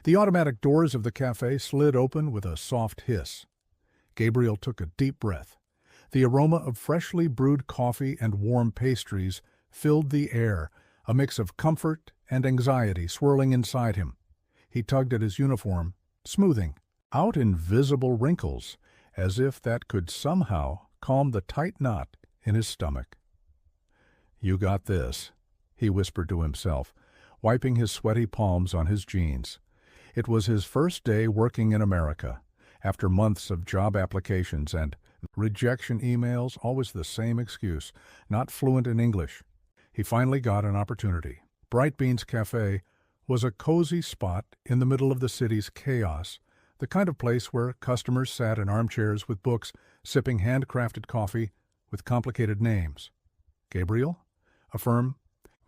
The automatic doors of the cafe slid open with a soft hiss. Gabriel took a deep breath. The aroma of freshly brewed coffee and warm pastries filled the air, a mix of comfort and anxiety swirling inside him. He tugged at his uniform, smoothing out invisible wrinkles, as if that could somehow calm the tight knot in his stomach. "You got this," he whispered to himself, wiping his sweaty palms on his jeans. It was his first day working in America, after months of job applications and rejection emails, always the same excuse, not fluent in English. He finally got an opportunity. Bright Beans Cafe was a cozy spot in the middle of the city's chaos, the kind of place where customers sat in armchairs with books, sipping handcrafted coffee with complicated names. "Gabriel?" A firm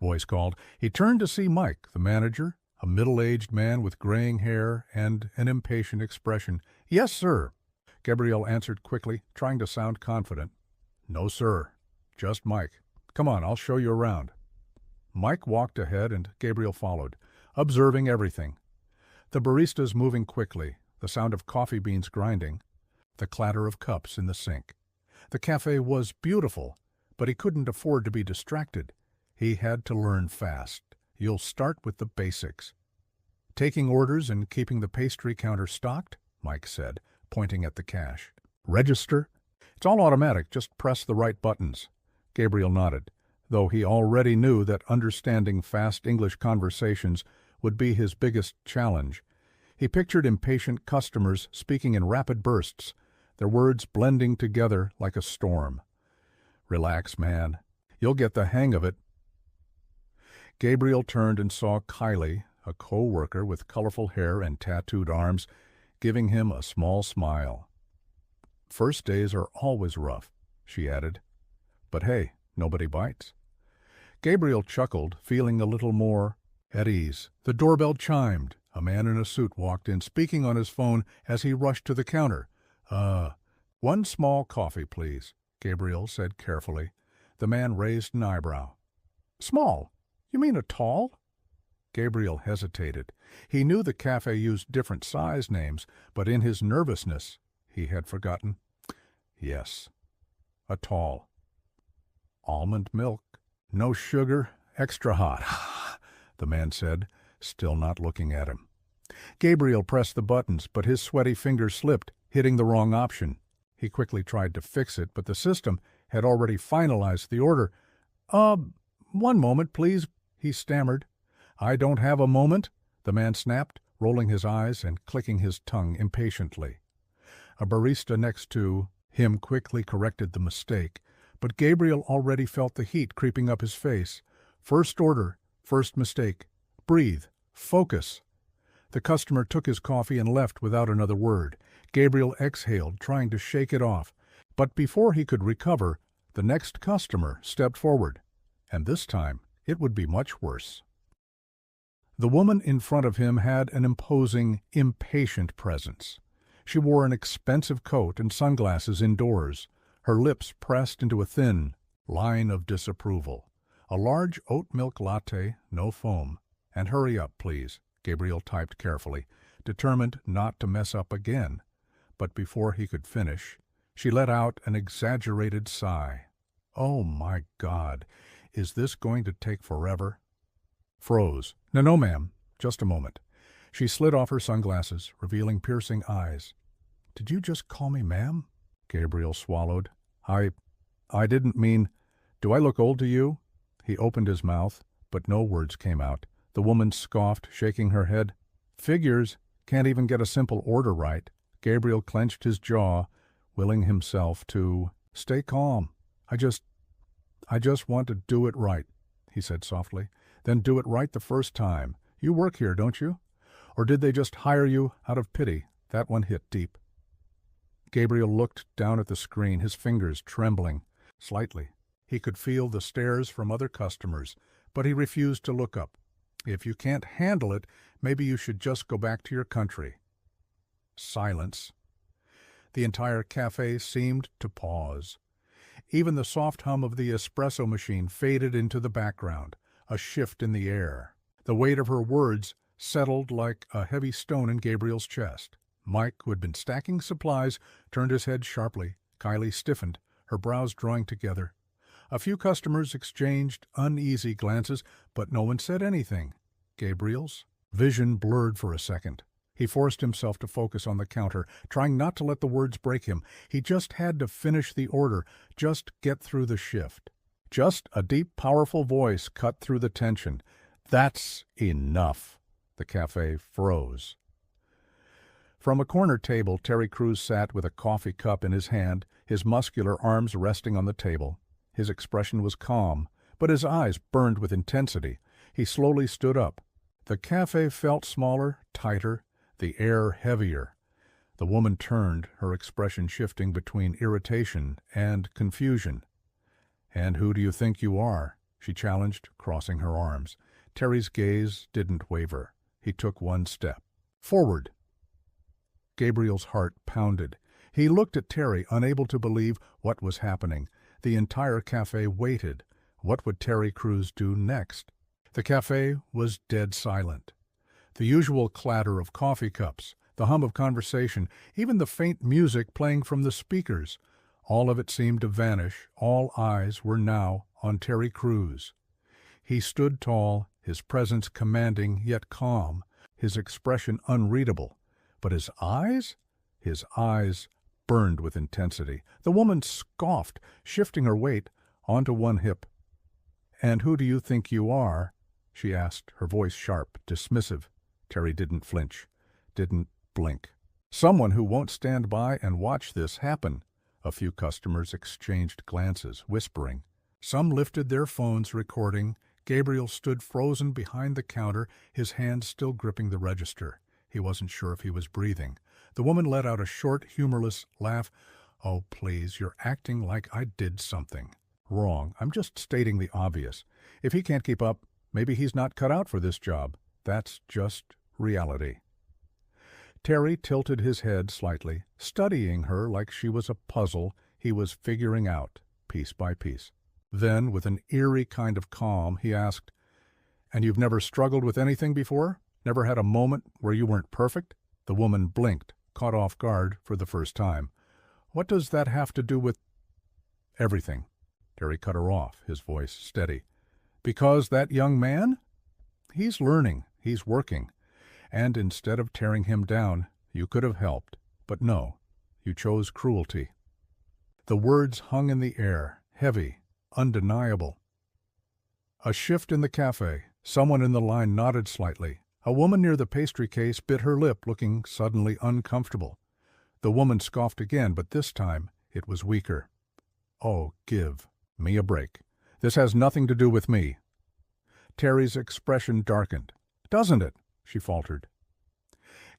voice called. He turned to see Mike, the manager, a middle-aged man with graying hair and an impatient expression. "Yes, sir," Gabriel answered quickly, trying to sound confident. "No, sir. Just Mike. Come on, I'll show you around." Mike walked ahead and Gabriel followed, observing everything. The baristas moving quickly, the sound of coffee beans grinding, the clatter of cups in the sink. The cafe was beautiful, but he couldn't afford to be distracted. He had to learn fast. You'll start with the basics. "Taking orders and keeping the pastry counter stocked," Mike said, pointing at the cash. "Register? It's all automatic, just press the right buttons." Gabriel nodded, though he already knew that understanding fast English conversations would be his biggest challenge. He pictured impatient customers speaking in rapid bursts, their words blending together like a storm. "Relax, man. You'll get the hang of it." Gabriel turned and saw Kylie, a co-worker with colorful hair and tattooed arms, giving him a small smile. "First days are always rough," she added. "But hey, nobody bites." Gabriel chuckled, feeling a little more at ease. The doorbell chimed. A man in a suit walked in, speaking on his phone as he rushed to the counter. One small coffee, please," Gabriel said carefully. The man raised an eyebrow. "Small? You mean a tall?" Gabriel hesitated. He knew the cafe used different size names, but in his nervousness he had forgotten. "Yes, a tall." "Almond milk, no sugar, extra hot," the man said, still not looking at him. Gabriel pressed the buttons, but his sweaty fingers slipped, hitting the wrong option. He quickly tried to fix it, but the system had already finalized the order. One moment, please," he stammered. "I don't have a moment," the man snapped, rolling his eyes and clicking his tongue impatiently. A barista next to him quickly corrected the mistake, but Gabriel already felt the heat creeping up his face. First order, first mistake. Breathe. Focus. The customer took his coffee and left without another word. Gabriel exhaled, trying to shake it off. But before he could recover, the next customer stepped forward. And this time, it would be much worse. The woman in front of him had an imposing, impatient presence. She wore an expensive coat and sunglasses indoors, her lips pressed into a thin line of disapproval. A large oat milk latte, no foam. "And hurry up, please," Gabriel typed carefully, determined not to mess up again. But before he could finish, she let out an exaggerated sigh. "Oh, my God, is this going to take forever?" Froze. No, ma'am, just a moment." She slid off her sunglasses, revealing piercing eyes. "Did you just call me ma'am?" Gabriel swallowed. I didn't mean... Do I look old to you?" He opened his mouth, but no words came out. The woman scoffed, shaking her head. "Figures. Can't even get a simple order right." Gabriel clenched his jaw, willing himself to stay calm. I just want to do it right," he said softly. "Then do it right the first time. You work here, don't you? Or did they just hire you out of pity?" That one hit deep. Gabriel looked down at the screen, his fingers trembling slightly. He could feel the stares from other customers, but he refused to look up. "If you can't handle it, maybe you should just go back to your country." Silence. The entire cafe seemed to pause. Even the soft hum of the espresso machine faded into the background, a shift in the air. The weight of her words settled like a heavy stone in Gabriel's chest. Mike, who had been stacking supplies, turned his head sharply. Kylie stiffened, her brows drawing together. A few customers exchanged uneasy glances, but no one said anything. Gabriel's vision blurred for a second. He forced himself to focus on the counter, trying not to let the words break him. He just had to finish the order, just get through the shift. Just a deep, powerful voice cut through the tension. "That's enough." The cafe froze. From a corner table, Terry Crews sat with a coffee cup in his hand, his muscular arms resting on the table. His expression was calm, but his eyes burned with intensity. He slowly stood up. The cafe felt smaller, tighter, the air heavier. The woman turned, her expression shifting between irritation and confusion. "And who do you think you are?" she challenged, crossing her arms. Terry's gaze didn't waver. He took one step. "Forward." Gabriel's heart pounded. He looked at Terry, unable to believe what was happening. The entire cafe waited. What would Terry Crews do next? The cafe was dead silent. The usual clatter of coffee cups, the hum of conversation, even the faint music playing from the speakers, all of it seemed to vanish. All eyes were now on Terry Crews. He stood tall, his presence commanding yet calm, his expression unreadable. But his eyes? His eyes burned with intensity. The woman scoffed, shifting her weight onto one hip. "And who do you think you are?" she asked, her voice sharp, dismissive. Terry didn't flinch, didn't blink. "Someone who won't stand by and watch this happen." A few customers exchanged glances, whispering. Some lifted their phones, recording. Gabriel stood frozen behind the counter, his hands still gripping the register. He wasn't sure if he was breathing. The woman let out a short, humorless laugh. "Oh, please, you're acting like I did something wrong. I'm just stating the obvious. If he can't keep up, maybe he's not cut out for this job. That's just reality." Terry tilted his head slightly, studying her like she was a puzzle he was figuring out, piece by piece. Then, with an eerie kind of calm, he asked, "And you've never struggled with anything before? Never had a moment where you weren't perfect?" The woman blinked, caught off guard for the first time. "What does that have to do with—" "Everything." Terry cut her off, his voice steady. "Because that young man? He's learning, he's working. And instead of tearing him down, you could have helped. But no, you chose cruelty." The words hung in the air, heavy, undeniable. A shift in the cafe. Someone in the line nodded slightly. A woman near the pastry case bit her lip, looking suddenly uncomfortable. The woman scoffed again, but this time it was weaker. "Oh, give me a break. This has nothing to do with me." Terry's expression darkened. "Doesn't it?" she faltered.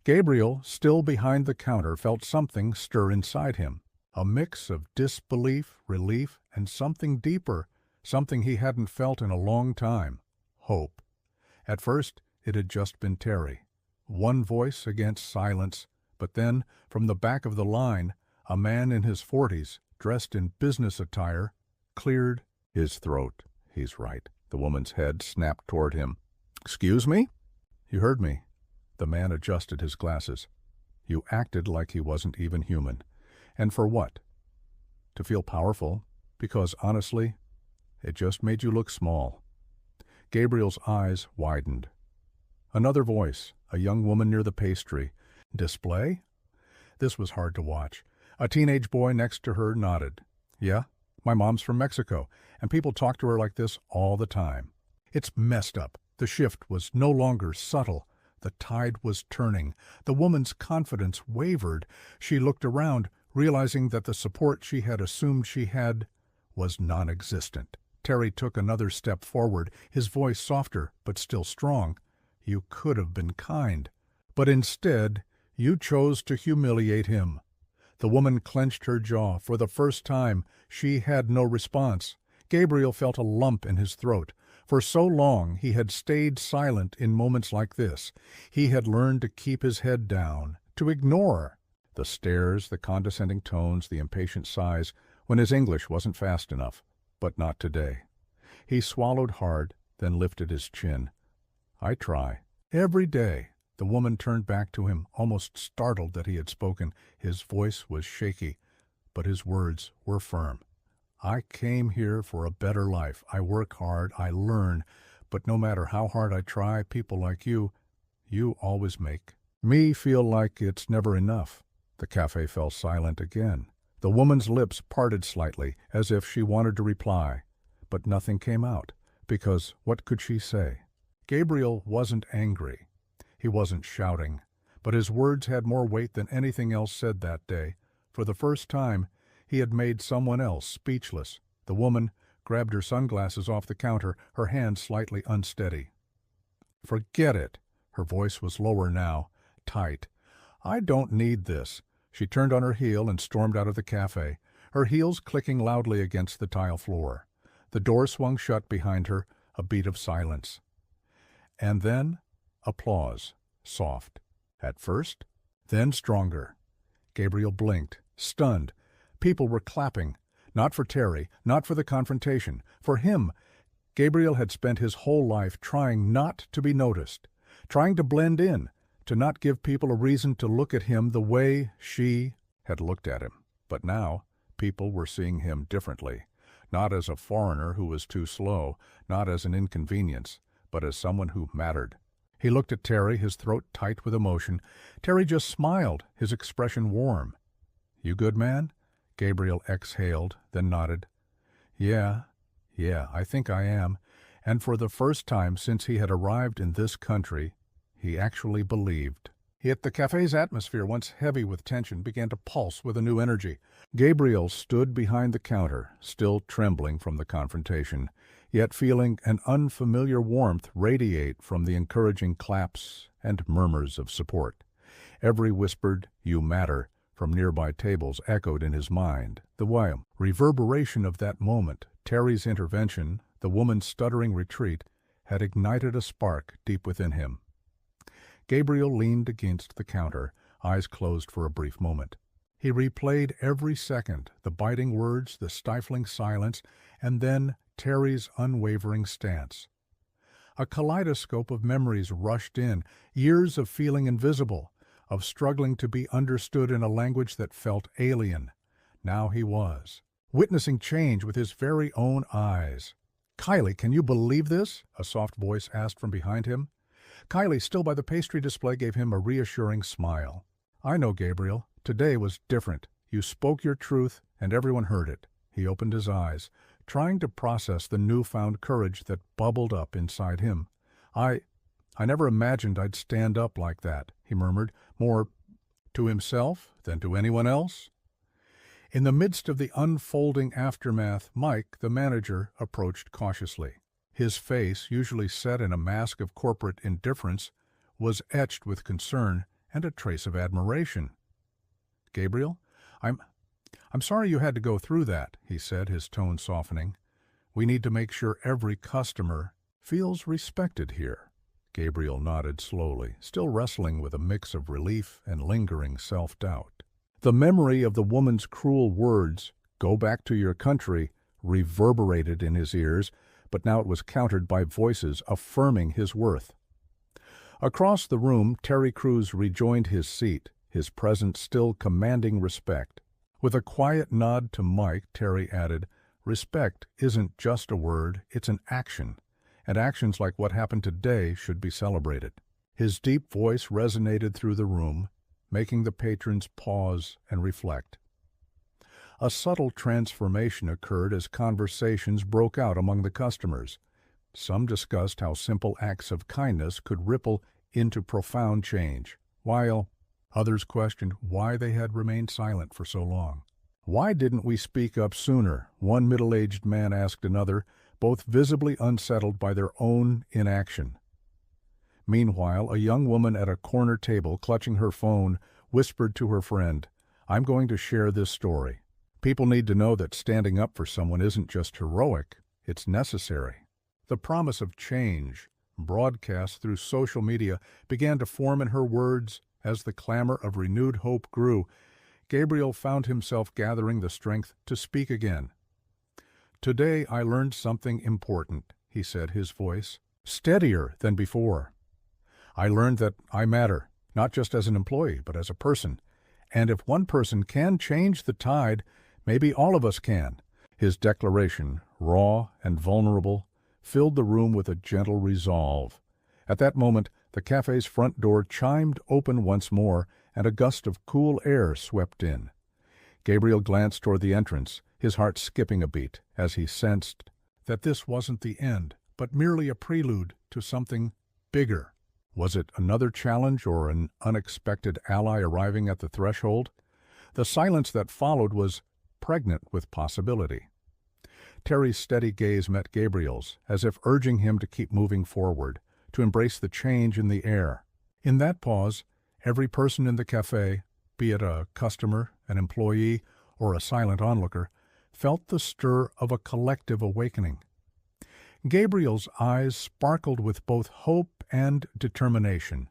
Gabriel, still behind the counter, felt something stir inside him. A mix of disbelief, relief, and something deeper, something he hadn't felt in a long time. Hope. At first, it had just been Terry. One voice against silence, but then, from the back of the line, a man in his 40s, dressed in business attire, cleared his throat. "He's right." The woman's head snapped toward him. "Excuse me?" "You heard me." The man adjusted his glasses. "You acted like he wasn't even human. And for what? To feel powerful? Because, honestly, it just made you look small." Gabriel's eyes widened. Another voice, a young woman near the pastry. "Display?" This was hard to watch. A teenage boy next to her nodded. "Yeah, my mom's from Mexico, and people talk to her like this all the time." It's messed up. The shift was no longer subtle. The tide was turning. The woman's confidence wavered. She looked around, realizing that the support she had assumed she had was non-existent. Terry took another step forward, his voice softer but still strong. "You could have been kind. But instead, you chose to humiliate him." The woman clenched her jaw. For the first time, she had no response. Gabriel felt a lump in his throat. For so long, he had stayed silent in moments like this. He had learned to keep his head down, to ignore the stares, the condescending tones, the impatient sighs, when his English wasn't fast enough. But not today. He swallowed hard, then lifted his chin. "I try." Every day. The woman turned back to him, almost startled that he had spoken. His voice was shaky, but his words were firm. I came here for a better life. I work hard, I learn, but no matter how hard I try, people like you always make me feel like it's never enough. The cafe fell silent again. The woman's lips parted slightly, as if she wanted to reply, but nothing came out, because what could she say? Gabriel wasn't angry. He wasn't shouting, but his words had more weight than anything else said that day. For the first time, he had made someone else speechless. The woman grabbed her sunglasses off the counter, her hand slightly unsteady. Forget it. Her voice was lower now, tight. I don't need this. She turned on her heel and stormed out of the cafe, her heels clicking loudly against the tile floor. The door swung shut behind her, a beat of silence. And then applause, soft. At first, then stronger. Gabriel blinked, stunned. People were clapping, not for Terry, not for the confrontation. For him. Gabriel had spent his whole life trying not to be noticed, trying to blend in, to not give people a reason to look at him the way she had looked at him. But now, people were seeing him differently, not as a foreigner who was too slow, not as an inconvenience, but as someone who mattered. He looked at Terry, his throat tight with emotion. Terry just smiled, his expression warm. You good, man? Gabriel exhaled, then nodded. Yeah, I think I am. And for the first time since he had arrived in this country, he actually believed. Yet the cafe's atmosphere, once heavy with tension, began to pulse with a new energy. Gabriel stood behind the counter, still trembling from the confrontation, yet feeling an unfamiliar warmth radiate from the encouraging claps and murmurs of support. Every whispered, "You matter," from nearby tables echoed in his mind. The wild reverberation of that moment, Terry's intervention, the woman's stuttering retreat, had ignited a spark deep within him. Gabriel leaned against the counter, eyes closed for a brief moment. He replayed every second, the biting words, the stifling silence, and then Terry's unwavering stance. A kaleidoscope of memories rushed in, years of feeling invisible, of struggling to be understood in a language that felt alien. Now he was, witnessing change with his very own eyes. "Kylie, can you believe this?" a soft voice asked from behind him. Kylie, still by the pastry display, gave him a reassuring smile. "I know, Gabriel. Today was different. You spoke your truth, and everyone heard it." He opened his eyes, trying to process the newfound courage that bubbled up inside him. I never imagined I'd stand up like that," he murmured, more to himself than to anyone else. In the midst of the unfolding aftermath, Mike, the manager, approached cautiously. His face, usually set in a mask of corporate indifference, was etched with concern and a trace of admiration. "Gabriel, I'm sorry you had to go through that," he said, his tone softening. "We need to make sure every customer feels respected here." Gabriel nodded slowly, still wrestling with a mix of relief and lingering self-doubt. The memory of the woman's cruel words, "Go back to your country," reverberated in his ears, but now it was countered by voices affirming his worth. Across the room, Terry Crews rejoined his seat, his presence still commanding respect. With a quiet nod to Mike, Terry added, "Respect isn't just a word, it's an action, and actions like what happened today should be celebrated." His deep voice resonated through the room, making the patrons pause and reflect. A subtle transformation occurred as conversations broke out among the customers. Some discussed how simple acts of kindness could ripple into profound change, while others questioned why they had remained silent for so long. "Why didn't we speak up sooner?" one middle-aged man asked another, both visibly unsettled by their own inaction. Meanwhile, a young woman at a corner table, clutching her phone, whispered to her friend, "I'm going to share this story. People need to know that standing up for someone isn't just heroic, it's necessary." The promise of change, broadcast through social media, began to form in her words. As the clamor of renewed hope grew, Gabriel found himself gathering the strength to speak again. "Today I learned something important," he said, his voice steadier than before. I learned that I matter, not just as an employee, but as a person. And if one person can change the tide, maybe all of us can." His declaration, raw and vulnerable, filled the room with a gentle resolve. At that moment, the cafe's front door chimed open once more, and a gust of cool air swept in. Gabriel glanced toward the entrance, his heart skipping a beat, as he sensed that this wasn't the end, but merely a prelude to something bigger. Was it another challenge or an unexpected ally arriving at the threshold? The silence that followed was pregnant with possibility. Terry's steady gaze met Gabriel's, as if urging him to keep moving forward, to embrace the change in the air. In that pause, every person in the cafe, be it a customer, an employee, or a silent onlooker, felt the stir of a collective awakening. Gabriel's eyes sparkled with both hope and determination.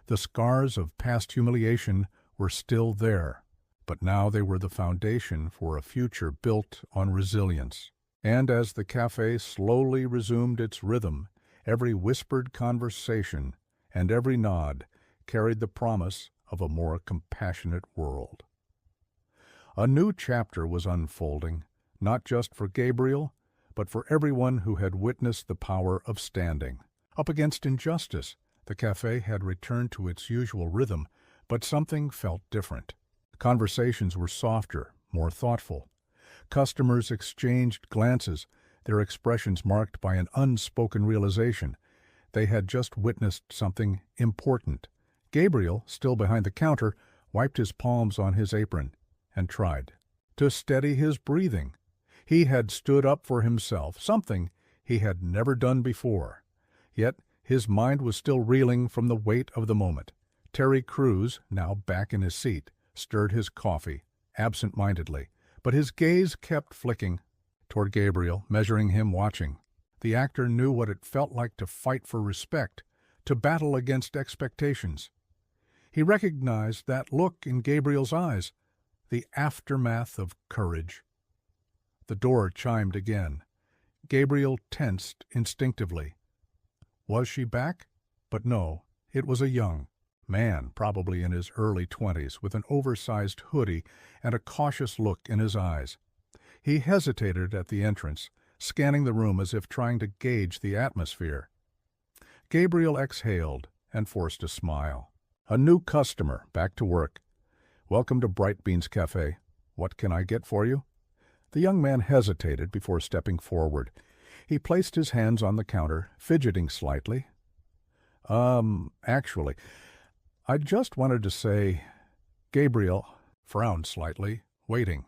The scars of past humiliation were still there, but now they were the foundation for a future built on resilience. And as the cafe slowly resumed its rhythm, every whispered conversation and every nod carried the promise of a more compassionate world. A new chapter was unfolding, not just for Gabriel, but for everyone who had witnessed the power of standing. Up against injustice, the cafe had returned to its usual rhythm, but something felt different. Conversations were softer, more thoughtful. Customers exchanged glances, their expressions marked by an unspoken realization. They had just witnessed something important. Gabriel, still behind the counter, wiped his palms on his apron and tried to steady his breathing. He had stood up for himself, something he had never done before. Yet his mind was still reeling from the weight of the moment. Terry Crews, now back in his seat, stirred his coffee, absent-mindedly, but his gaze kept flicking toward Gabriel, measuring him, watching. The actor knew what it felt like to fight for respect, to battle against expectations. He recognized that look in Gabriel's eyes, the aftermath of courage. The door chimed again. Gabriel tensed instinctively. Was she back? But no, it was a young man, probably in his early 20s, with an oversized hoodie and a cautious look in his eyes. He hesitated at the entrance, scanning the room as if trying to gauge the atmosphere. Gabriel exhaled and forced a smile. A new customer, back to work. "Welcome to Bright Beans Cafe. What can I get for you?" The young man hesitated before stepping forward. He placed his hands on the counter, fidgeting slightly. Actually, I just wanted to say..." Gabriel frowned slightly, waiting.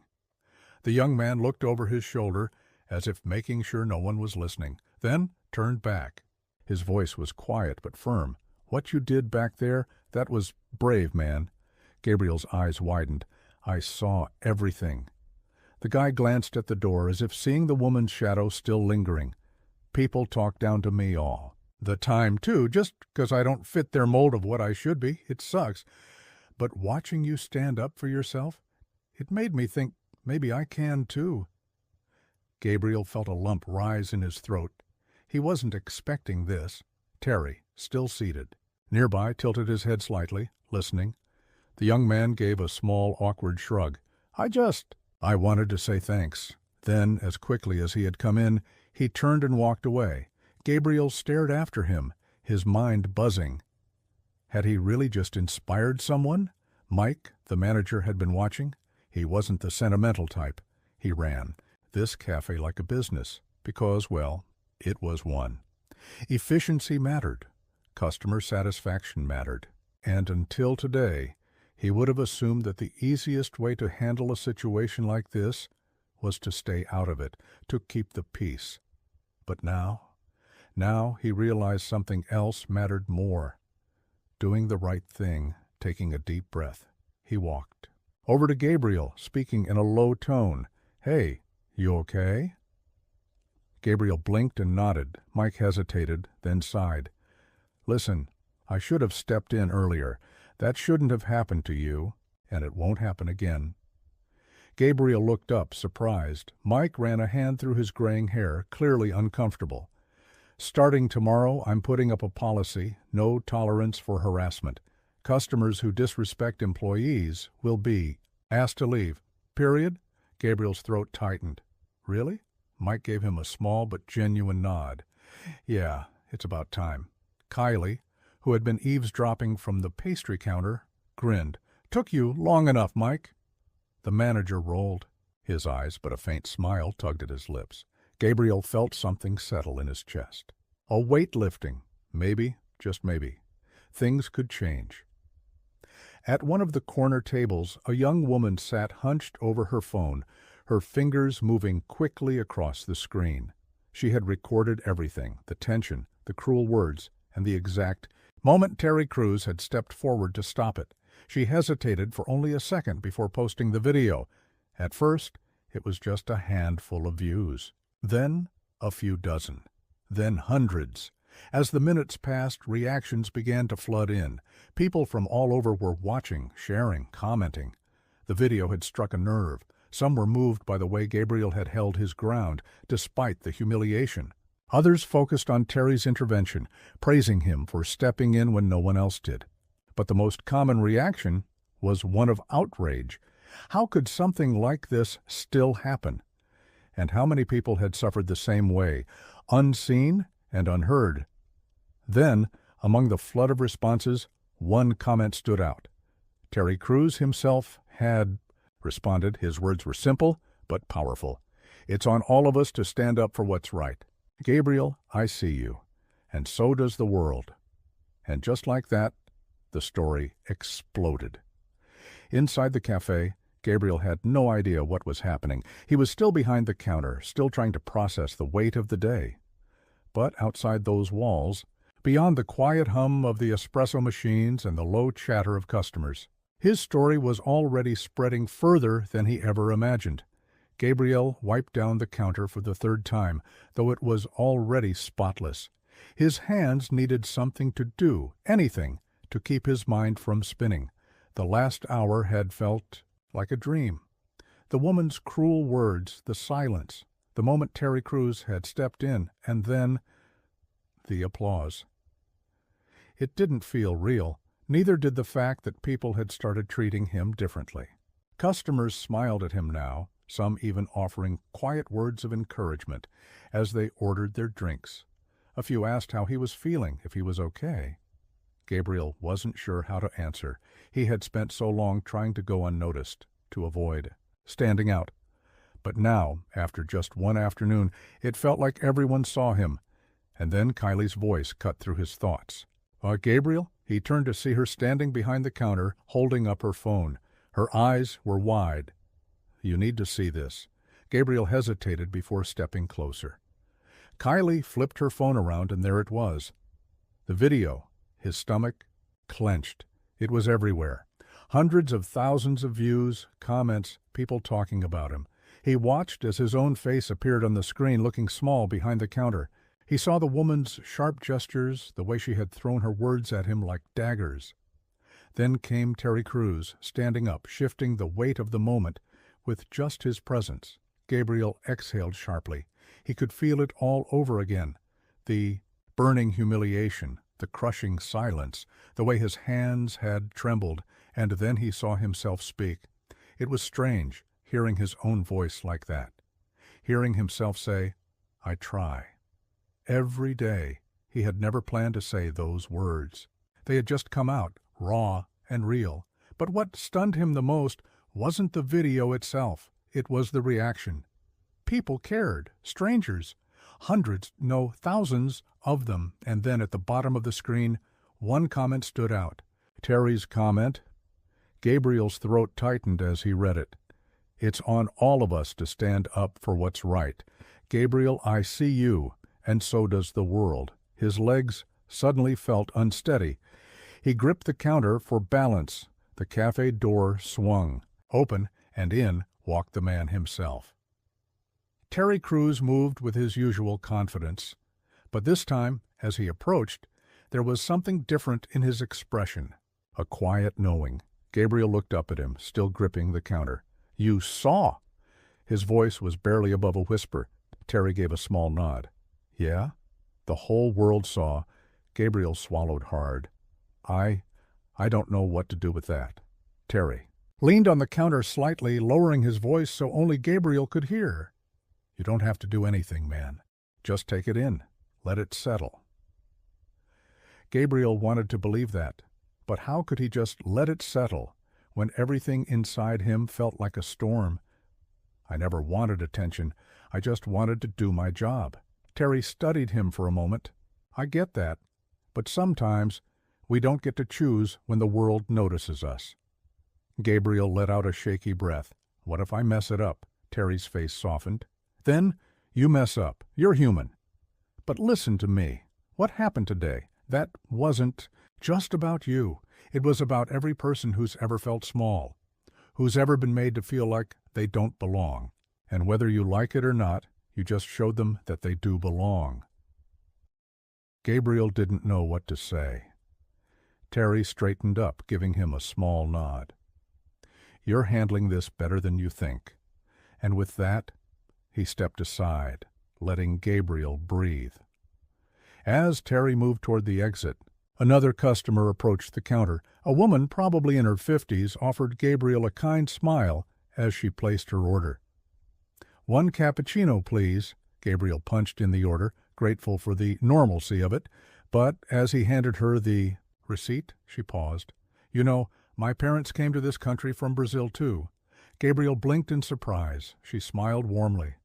The young man looked over his shoulder, as if making sure no one was listening, then turned back. His voice was quiet but firm. "What you did back there, that was brave, man." Gabriel's eyes widened. "I saw everything." The guy glanced at the door as if seeing the woman's shadow still lingering. "People talk down to me all the time, too, just 'cause I don't fit their mold of what I should be. It sucks. But watching you stand up for yourself, it made me think maybe I can, too." Gabriel felt a lump rise in his throat. He wasn't expecting this. Terry, still seated, nearby, tilted his head slightly, listening. The young man gave a small, awkward shrug. I wanted to say thanks." Then, as quickly as he had come in, he turned and walked away. Gabriel stared after him, his mind buzzing. Had he really just inspired someone? Mike, the manager, had been watching. He wasn't the sentimental type. He ran this cafe like a business, because, well, it was one. Efficiency mattered. Customer satisfaction mattered. And until today, he would have assumed that the easiest way to handle a situation like this was to stay out of it, to keep the peace. But now he realized something else mattered more. Doing the right thing, taking a deep breath, he walked over to Gabriel, speaking in a low tone. "Hey, you okay?" Gabriel blinked and nodded. Mike hesitated, then sighed. "Listen, I should have stepped in earlier. That shouldn't have happened to you, and it won't happen again." Gabriel looked up, surprised. Mike ran a hand through his graying hair, clearly uncomfortable. Starting tomorrow, I'm putting up a policy, no tolerance for harassment. Customers who disrespect employees will be asked to leave. Period. Gabriel's throat tightened. Really? Mike gave him a small but genuine nod. Yeah, it's about time. Kylie, who had been eavesdropping from the pastry counter, grinned. Took you long enough, Mike. The manager rolled his eyes, but a faint smile tugged at his lips. Gabriel felt something settle in his chest. A weight lifting. Maybe, just maybe, things could change. At one of the corner tables, a young woman sat hunched over her phone, her fingers moving quickly across the screen. She had recorded everything, the tension, the cruel words, and the exact moment. Terry Crews had stepped forward to stop it. She hesitated for only a second before posting the video. At first, it was just a handful of views. Then, a few dozen. Then hundreds. As the minutes passed, reactions began to flood in. People from all over were watching, sharing, commenting. The video had struck a nerve. Some were moved by the way Gabriel had held his ground, despite the humiliation. Others focused on Terry's intervention, praising him for stepping in when no one else did. But the most common reaction was one of outrage. How could something like this still happen? And how many people had suffered the same way, unseen and unheard? Then, among the flood of responses, one comment stood out. Terry Crews himself had responded. His words were simple but powerful. It's on all of us to stand up for what's right. Gabriel, I see you, and so does the world. And just like that, the story exploded. Inside the cafe, Gabriel had no idea what was happening. He was still behind the counter, still trying to process the weight of the day. But outside those walls, beyond the quiet hum of the espresso machines and the low chatter of customers, his story was already spreading further than he ever imagined. Gabriel wiped down the counter for the third time, though it was already spotless. His hands needed something to do, anything, to keep his mind from spinning. The last hour had felt like a dream. The woman's cruel words, the silence, the moment Terry Crews had stepped in, and then the applause. It didn't feel real. Neither did the fact that people had started treating him differently. Customers smiled at him now, some even offering quiet words of encouragement as they ordered their drinks. A few asked how he was feeling, if he was okay. Gabriel wasn't sure how to answer. He had spent so long trying to go unnoticed, to avoid standing out. But now, after just one afternoon, it felt like everyone saw him. And then Kylie's voice cut through his thoughts. Gabriel? He turned to see her standing behind the counter, holding up her phone. Her eyes were wide. You need to see this. Gabriel hesitated before stepping closer. Kylie flipped her phone around, and there it was. The video. His stomach clenched. It was everywhere. Hundreds of thousands of views, comments, people talking about him. He watched as his own face appeared on the screen, looking small behind the counter. He saw the woman's sharp gestures, the way she had thrown her words at him like daggers. Then came Terry Crews, standing up, shifting the weight of the moment with just his presence. Gabriel exhaled sharply. He could feel it all over again. The burning humiliation, the crushing silence, the way his hands had trembled, and then he saw himself speak. It was strange, hearing his own voice like that. Hearing himself say, I try. Every day, he had never planned to say those words. They had just come out, raw and real. But what stunned him the most wasn't the video itself. It was the reaction. People cared, strangers, hundreds, no, thousands of them. And then at the bottom of the screen, one comment stood out. Terry's comment. Gabriel's throat tightened as he read it. It's on all of us to stand up for what's right. Gabriel, I see you. And so does the world. His legs suddenly felt unsteady. He gripped the counter for balance. The cafe door swung open, and in walked the man himself. Terry Crews moved with his usual confidence. But this time, as he approached, there was something different in his expression. A quiet knowing. Gabriel looked up at him, still gripping the counter. You saw! His voice was barely above a whisper. Terry gave a small nod. Yeah? The whole world saw. Gabriel swallowed hard. I don't know what to do with that. Terry leaned on the counter slightly, lowering his voice so only Gabriel could hear. You don't have to do anything, man. Just take it in. Let it settle. Gabriel wanted to believe that, but how could he just let it settle when everything inside him felt like a storm? I never wanted attention. I just wanted to do my job. Terry studied him for a moment. I get that, but sometimes we don't get to choose when the world notices us. Gabriel let out a shaky breath. What if I mess it up? Terry's face softened. Then you mess up. You're human. But listen to me. What happened today? That wasn't just about you. It was about every person who's ever felt small, who's ever been made to feel like they don't belong. And whether you like it or not, you just showed them that they do belong. Gabriel didn't know what to say. Terry straightened up, giving him a small nod. You're handling this better than you think. And with that, he stepped aside, letting Gabriel breathe. As Terry moved toward the exit, another customer approached the counter. A woman, probably in her 50s, offered Gabriel a kind smile as she placed her order. 1 cappuccino, please. Gabriel punched in the order, grateful for the normalcy of it, but as he handed her the receipt, she paused. You know, my parents came to this country from Brazil, too. Gabriel blinked in surprise. She smiled warmly.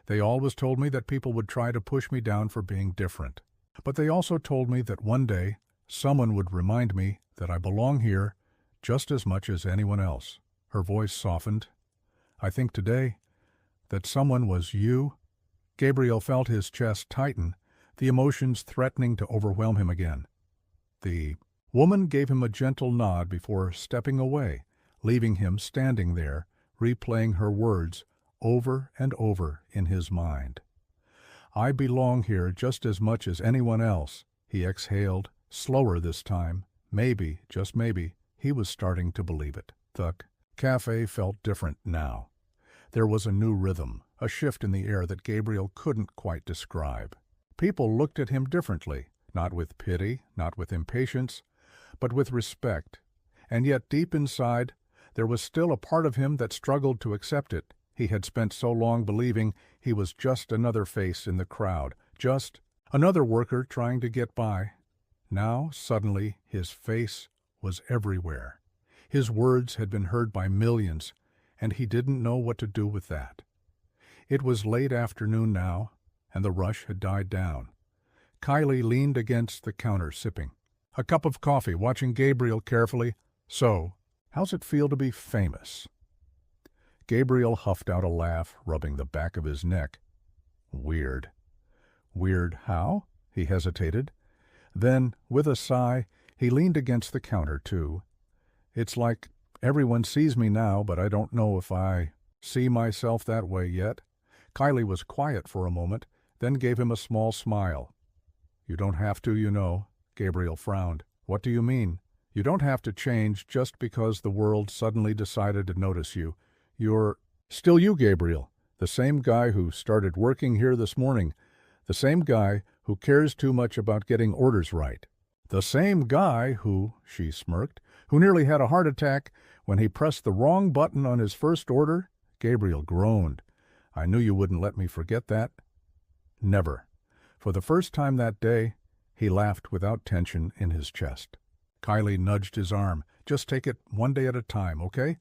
They always told me that people would try to push me down for being different. But they also told me that one day someone would remind me that I belong here just as much as anyone else. Her voice softened. I think today that someone was you. Gabriel felt his chest tighten, the emotions threatening to overwhelm him again. The woman gave him a gentle nod before stepping away, leaving him standing there, replaying her words over and over in his mind. I belong here just as much as anyone else, he exhaled, slower this time. Maybe, just maybe, he was starting to believe it. The cafe felt different now. There was a new rhythm, a shift in the air that Gabriel couldn't quite describe. People looked at him differently, not with pity, not with impatience, but with respect. And yet deep inside, there was still a part of him that struggled to accept it. He had spent so long believing he was just another face in the crowd, just another worker trying to get by. Now, suddenly, his face was everywhere. His words had been heard by millions, and he didn't know what to do with that. It was late afternoon now, and the rush had died down. Kylie leaned against the counter, sipping a cup of coffee, watching Gabriel carefully. So, how's it feel to be famous? Gabriel huffed out a laugh, rubbing the back of his neck. Weird. Weird how? He hesitated. Then, with a sigh, he leaned against the counter, too. It's like everyone sees me now, but I don't know if I see myself that way yet. Kylie was quiet for a moment, then gave him a small smile. You don't have to, you know. Gabriel frowned. What do you mean? You don't have to change just because the world suddenly decided to notice you. You're still you, Gabriel, the same guy who started working here this morning, the same guy who cares too much about getting orders right, the same guy who, she smirked, who nearly had a heart attack when he pressed the wrong button on his first order. Gabriel groaned. I knew you wouldn't let me forget that. Never. For the first time that day, he laughed without tension in his chest. Kylie nudged his arm. Just take it one day at a time, okay?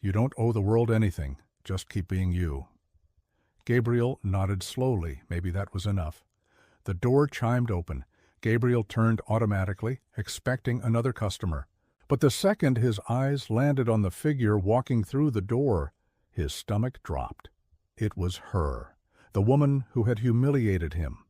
You don't owe the world anything. Just keep being you. Gabriel nodded slowly. Maybe that was enough. The door chimed open. Gabriel turned automatically, expecting another customer. But the second his eyes landed on the figure walking through the door, his stomach dropped. It was her, the woman who had humiliated him.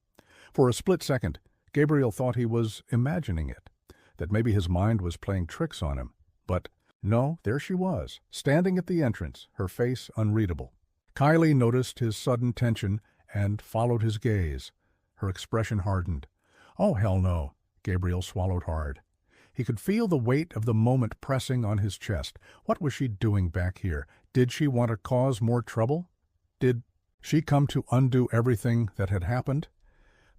For a split second, Gabriel thought he was imagining it, that maybe his mind was playing tricks on him. But no, there she was, standing at the entrance, her face unreadable. Kylie noticed his sudden tension and followed his gaze. Her expression hardened. Oh, hell no. Gabriel swallowed hard. He could feel the weight of the moment pressing on his chest. What was she doing back here? Did she want to cause more trouble? Did she come to undo everything that had happened?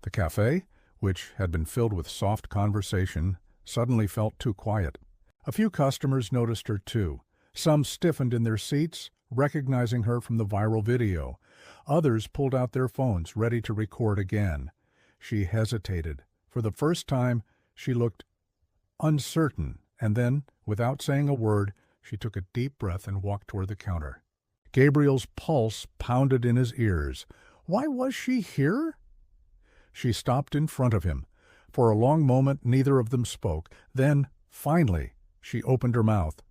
The cafe, which had been filled with soft conversation, suddenly felt too quiet. A few customers noticed her too. Some stiffened in their seats, recognizing her from the viral video. Others pulled out their phones, ready to record again. She hesitated. For the first time, she looked uncertain, and then, without saying a word, she took a deep breath and walked toward the counter. Gabriel's pulse pounded in his ears. Why was she here? She stopped in front of him. For a long moment, neither of them spoke. Then, finally, she opened her mouth.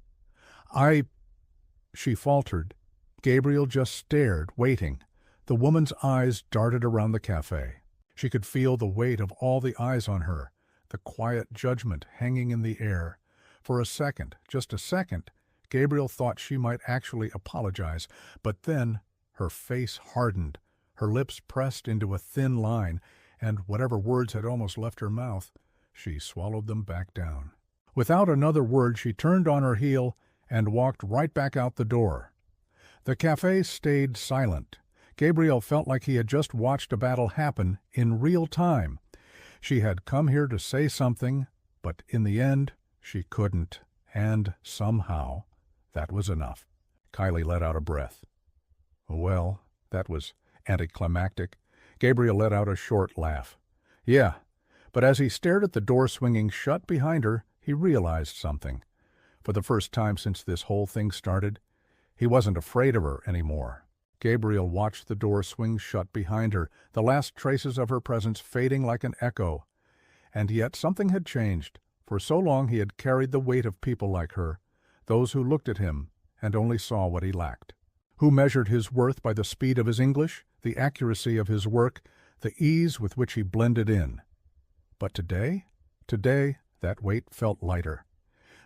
She faltered. Gabriel just stared, waiting. The woman's eyes darted around the cafe. She could feel the weight of all the eyes on her, the quiet judgment hanging in the air. For a second, just a second, Gabriel thought she might actually apologize, but then her face hardened, her lips pressed into a thin line, and whatever words had almost left her mouth, she swallowed them back down. Without another word, she turned on her heel and walked right back out the door. The cafe stayed silent. Gabriel felt like he had just watched a battle happen in real time. She had come here to say something, but in the end, she couldn't, and somehow, that was enough. Kylie let out a breath. Well, that was anticlimactic. Gabriel let out a short laugh. Yeah, but as he stared at the door swinging shut behind her, he realized something. For the first time since this whole thing started, he wasn't afraid of her anymore. Gabriel watched the door swing shut behind her, the last traces of her presence fading like an echo. And yet something had changed. For so long he had carried the weight of people like her, those who looked at him and only saw what he lacked, who measured his worth by the speed of his English, the accuracy of his work, the ease with which he blended in. But today, that weight felt lighter.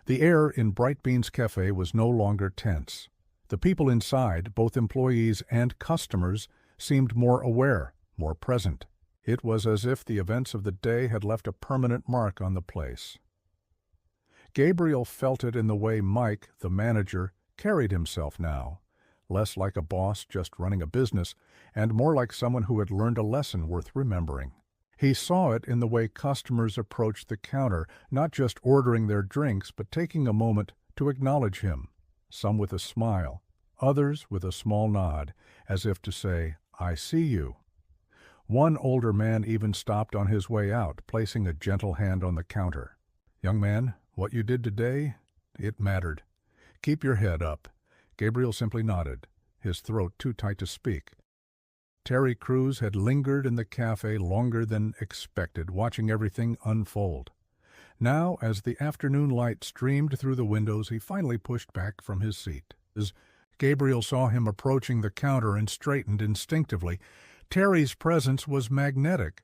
The air in Bright Bean's Cafe was no longer tense. The people inside, both employees and customers, seemed more aware, more present. It was as if the events of the day had left a permanent mark on the place. Gabriel felt it in the way Mike, the manager, carried himself now, less like a boss just running a business, and more like someone who had learned a lesson worth remembering. He saw it in the way customers approached the counter, not just ordering their drinks, but taking a moment to acknowledge him, some with a smile, others with a small nod, as if to say, "I see you." One older man even stopped on his way out, placing a gentle hand on the counter. "Young man, what you did today, it mattered. Keep your head up." Gabriel simply nodded, his throat too tight to speak. Terry Crews had lingered in the cafe longer than expected, watching everything unfold. Now, as the afternoon light streamed through the windows, he finally pushed back from his seat. As Gabriel saw him approaching the counter and straightened instinctively. Terry's presence was magnetic,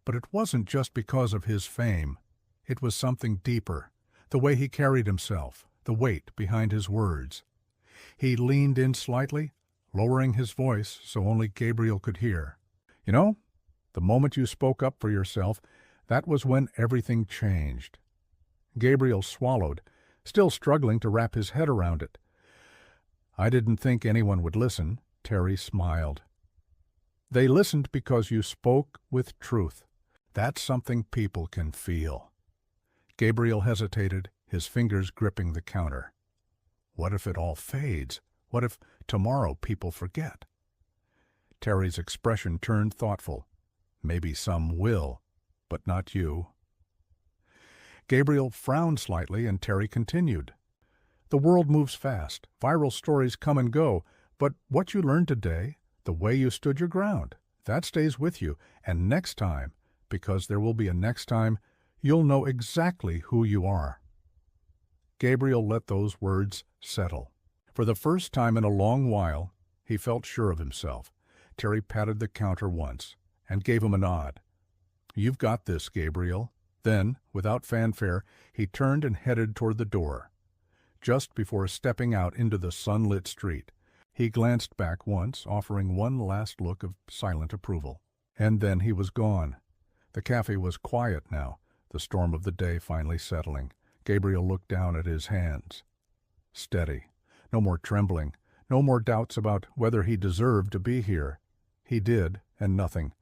but it wasn't just because of his fame. It was something deeper, the way he carried himself, the weight behind his words. He leaned in slightly, lowering his voice so only Gabriel could hear. "You know, the moment you spoke up for yourself, that was when everything changed." Gabriel swallowed, still struggling to wrap his head around it. "I didn't think anyone would listen," Terry smiled. "They listened because you spoke with truth. That's something people can feel." Gabriel hesitated, his fingers gripping the counter. What if it all fades? What if tomorrow people forget? Terry's expression turned thoughtful. "Maybe some will, but not you." Gabriel frowned slightly, and Terry continued. "The world moves fast. Viral stories come and go. But what you learned today, the way you stood your ground, that stays with you. And next time, because there will be a next time, you'll know exactly who you are." Gabriel let those words settle. For the first time in a long while, he felt sure of himself. Terry patted the counter once and gave him a nod. "You've got this, Gabriel." Then, without fanfare, he turned and headed toward the door. Just before stepping out into the sunlit street, he glanced back once, offering one last look of silent approval. And then he was gone. The cafe was quiet now, the storm of the day finally settling. Gabriel looked down at his hands. Steady. No more trembling. No more doubts about whether he deserved to be here. He did, and nothing.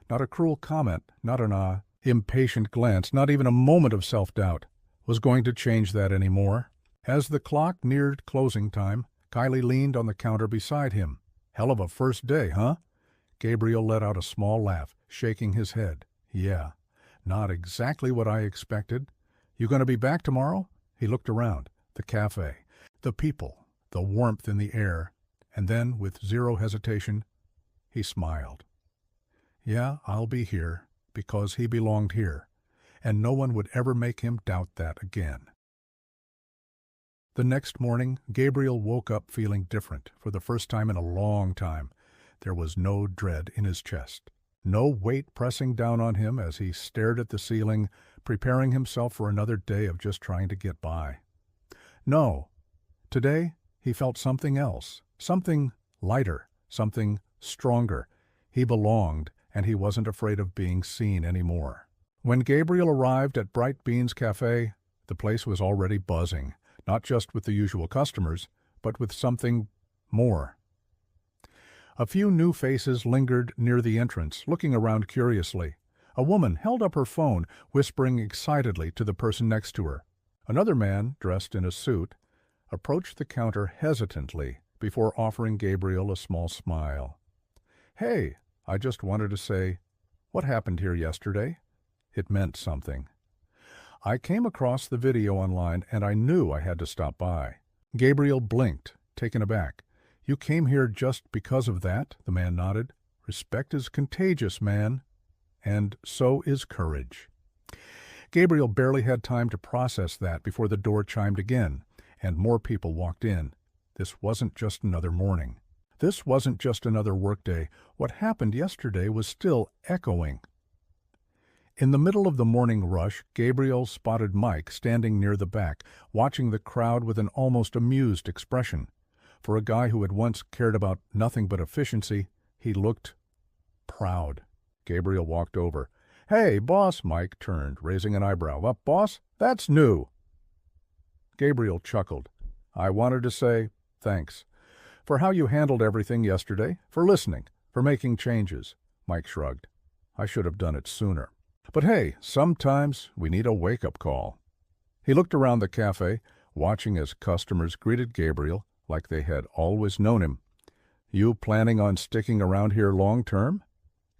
Not a cruel comment, not an impatient glance, not even a moment of self-doubt was going to change that anymore. As the clock neared closing time, Kylie leaned on the counter beside him. "Hell of a first day, huh?" Gabriel let out a small laugh, shaking his head. "Yeah, not exactly what I expected. You going to be back tomorrow?" He looked around. The cafe, the people, the warmth in the air, and then, with zero hesitation, he smiled. "Yeah, I'll be here, because he belonged here, and no one would ever make him doubt that again." The next morning, Gabriel woke up feeling different for the first time in a long time. There was no dread in his chest, no weight pressing down on him as he stared at the ceiling, preparing himself for another day of just trying to get by. No, today he felt something else, something lighter, something stronger. He belonged, and he wasn't afraid of being seen anymore. When Gabriel arrived at Bright Beans Cafe, the place was already buzzing, not just with the usual customers, but with something more. A few new faces lingered near the entrance, looking around curiously. A woman held up her phone, whispering excitedly to the person next to her. Another man, dressed in a suit, approached the counter hesitantly before offering Gabriel a small smile. "Hey, I just wanted to say, what happened here yesterday?" It meant something. "I came across the video online and I knew I had to stop by." Gabriel blinked, taken aback. "You came here just because of that?" The man nodded. "Respect is contagious, man. And so is courage." Gabriel barely had time to process that before the door chimed again, and more people walked in. This wasn't just another morning. This wasn't just another workday. What happened yesterday was still echoing. In the middle of the morning rush, Gabriel spotted Mike standing near the back, watching the crowd with an almost amused expression. For a guy who had once cared about nothing but efficiency, he looked proud. Gabriel walked over. "Hey, boss," Mike turned, raising an eyebrow. "Up, boss? That's new." Gabriel chuckled. "I wanted to say thanks for how you handled everything yesterday, for listening, for making changes." Mike shrugged. "I should have done it sooner. But hey, sometimes we need a wake-up call." He looked around the cafe, watching as customers greeted Gabriel like they had always known him. "You planning on sticking around here long-term?"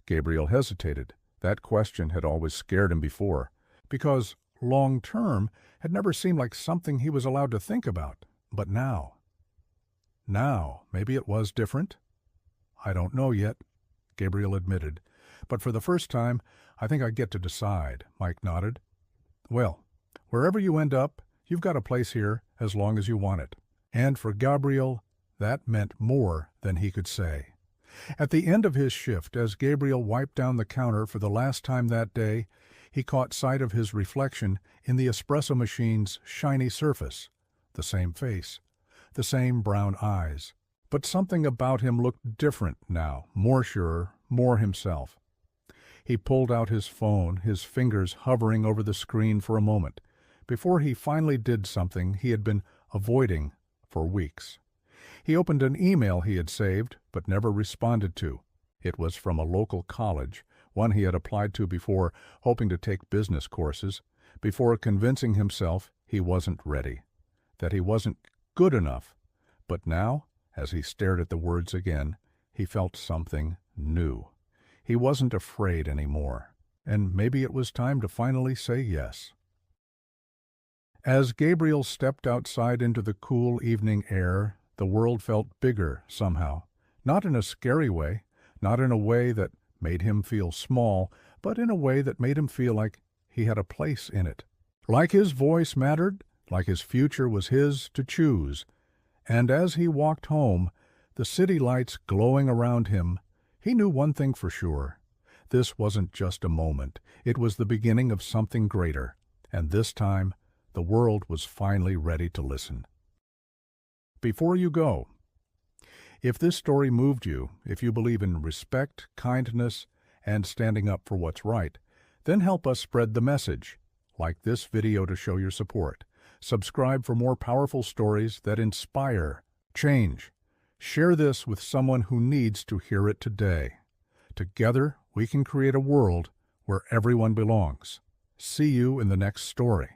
Gabriel hesitated. That question had always scared him before, because long-term had never seemed like something he was allowed to think about. But now, maybe it was different? "I don't know yet," Gabriel admitted. "But for the first time, I think I get to decide." Mike nodded. "Well, wherever you end up, you've got a place here as long as you want it." And for Gabriel, that meant more than he could say. At the end of his shift, as Gabriel wiped down the counter for the last time that day, he caught sight of his reflection in the espresso machine's shiny surface. The same face, the same brown eyes. But something about him looked different now, more sure, more himself. He pulled out his phone, his fingers hovering over the screen for a moment, before he finally did something he had been avoiding for weeks. He opened an email he had saved but never responded to. It was from a local college, one he had applied to before, hoping to take business courses, before convincing himself he wasn't ready, that he wasn't good enough. But now, as he stared at the words again, he felt something new. He wasn't afraid anymore, and maybe it was time to finally say yes. As Gabriel stepped outside into the cool evening air, the world felt bigger somehow. Not in a scary way, not in a way that made him feel small, but in a way that made him feel like he had a place in it. Like his voice mattered, like his future was his to choose. And as he walked home, the city lights glowing around him, he knew one thing for sure. This wasn't just a moment. It was the beginning of something greater. And this time, the world was finally ready to listen. Before you go, if this story moved you, if you believe in respect, kindness, and standing up for what's right, then help us spread the message. Like this video to show your support. Subscribe for more powerful stories that inspire change. Share this with someone who needs to hear it today. Together, we can create a world where everyone belongs. See you in the next story.